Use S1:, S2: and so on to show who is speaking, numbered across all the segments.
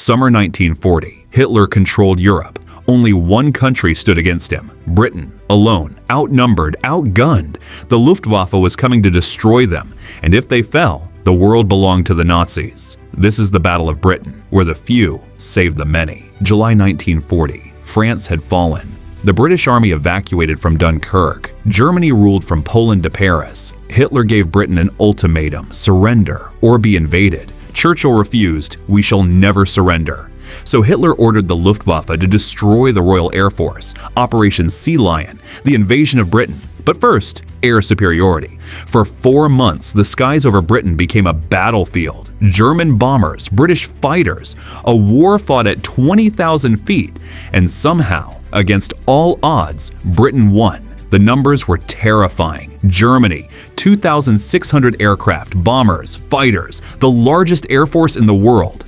S1: Summer 1940, Hitler controlled Europe. Only one country stood against him, Britain. Alone, outnumbered, outgunned, the Luftwaffe was coming to destroy them, and if they fell, the world belonged to the Nazis. This is the Battle of Britain, where the few saved the many. July 1940, France had fallen. The British army evacuated from Dunkirk. Germany ruled from Poland to Paris. Hitler gave Britain an ultimatum: surrender or be invaded. Churchill refused. We shall never surrender. So Hitler ordered the Luftwaffe to destroy the Royal Air Force, Operation Sea Lion, the invasion of Britain. But first, air superiority. For 4 months, the skies over Britain became a battlefield. German bombers, British fighters, a war fought at 20,000 feet, and somehow, against all odds, Britain won. The numbers were terrifying. Germany, 2,600 aircraft, bombers, fighters, the largest air force in the world.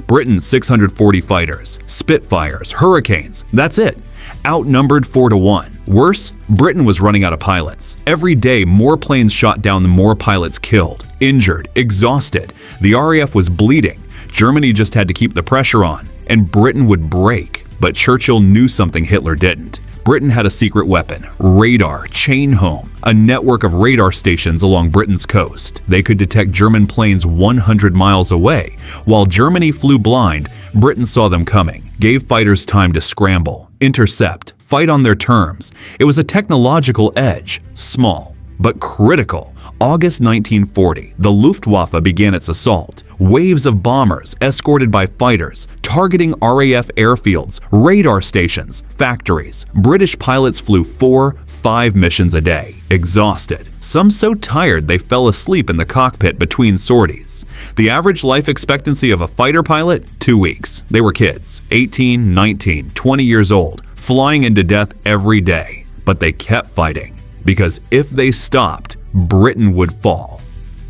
S1: Britain, 640 fighters, Spitfires, Hurricanes, that's it. Outnumbered 4-1. Worse, Britain was running out of pilots. Every day, more planes shot down, the more pilots killed, injured, exhausted. The RAF was bleeding. Germany just had to keep the pressure on, and Britain would break. But Churchill knew something Hitler didn't. Britain had a secret weapon, radar, chain home, a network of radar stations along Britain's coast. They could detect German planes 100 miles away. While Germany flew blind, Britain saw them coming, gave fighters time to scramble, intercept, fight on their terms. It was a technological edge, small, but critical. August 1940, the Luftwaffe began its assault. Waves of bombers, escorted by fighters, targeting RAF airfields, radar stations, factories. British pilots flew 4-5 missions a day, exhausted. Some so tired they fell asleep in the cockpit between sorties. The average life expectancy of a fighter pilot? 2 weeks. They were kids, 18, 19, 20 years old, flying into death every day. But they kept fighting, because if they stopped, Britain would fall.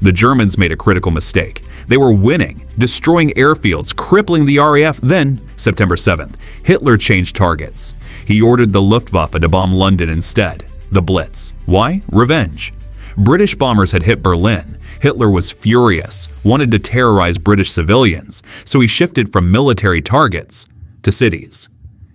S1: The Germans made a critical mistake. They were winning, destroying airfields, crippling the RAF. Then, September 7th, Hitler changed targets. He ordered the Luftwaffe to bomb London instead. The Blitz. Why? Revenge. British bombers had hit Berlin. Hitler was furious, wanted to terrorize British civilians, so he shifted from military targets to cities.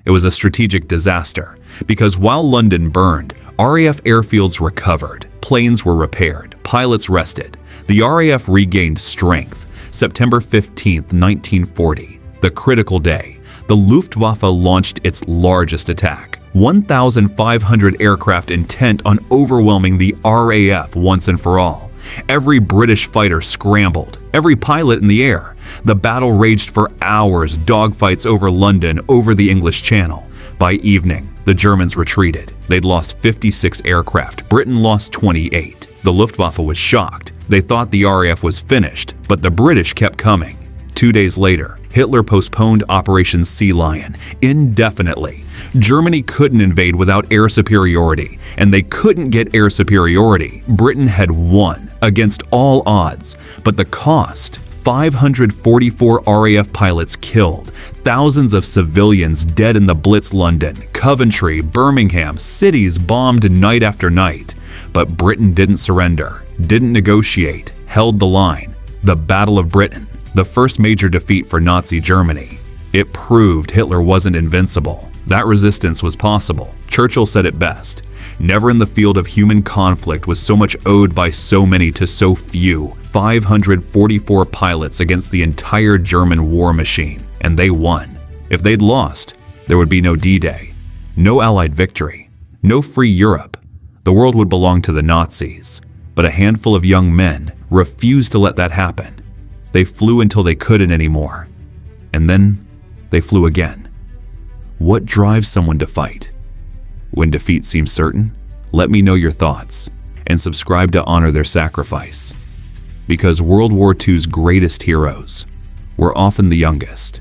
S1: It was a strategic disaster, because while London burned, RAF airfields recovered, planes were repaired, pilots rested. The RAF regained strength. September 15, 1940, the critical day, the Luftwaffe launched its largest attack. 1,500 aircraft intent on overwhelming the RAF once and for all. Every British fighter scrambled, every pilot in the air. The battle raged for hours, dogfights over London, over the English Channel. By evening, the Germans retreated. They'd lost 56 aircraft. Britain lost 28. The Luftwaffe was shocked. They thought the RAF was finished, but the British kept coming. 2 days later, Hitler postponed Operation Sea Lion indefinitely. Germany couldn't invade without air superiority, and they couldn't get air superiority. Britain had won against all odds, but the cost: 544 RAF pilots killed, thousands of civilians dead in the Blitz. London, Coventry, Birmingham, cities bombed night after night. But Britain didn't surrender, didn't negotiate, held the line. The Battle of Britain, the first major defeat for Nazi Germany. It proved Hitler wasn't invincible. That resistance was possible. Churchill said it best: never in the field of human conflict was so much owed by so many to so few. 544 pilots against the entire German war machine, and they won. If they'd lost, there would be no D-Day, no Allied victory, no free Europe. The world would belong to the Nazis. But a handful of young men refused to let that happen. They flew until they couldn't anymore. And then they flew again. What drives someone to fight? When defeat seems certain? Let me know your thoughts, and subscribe to honor their sacrifice. Because World War II's greatest heroes were often the youngest.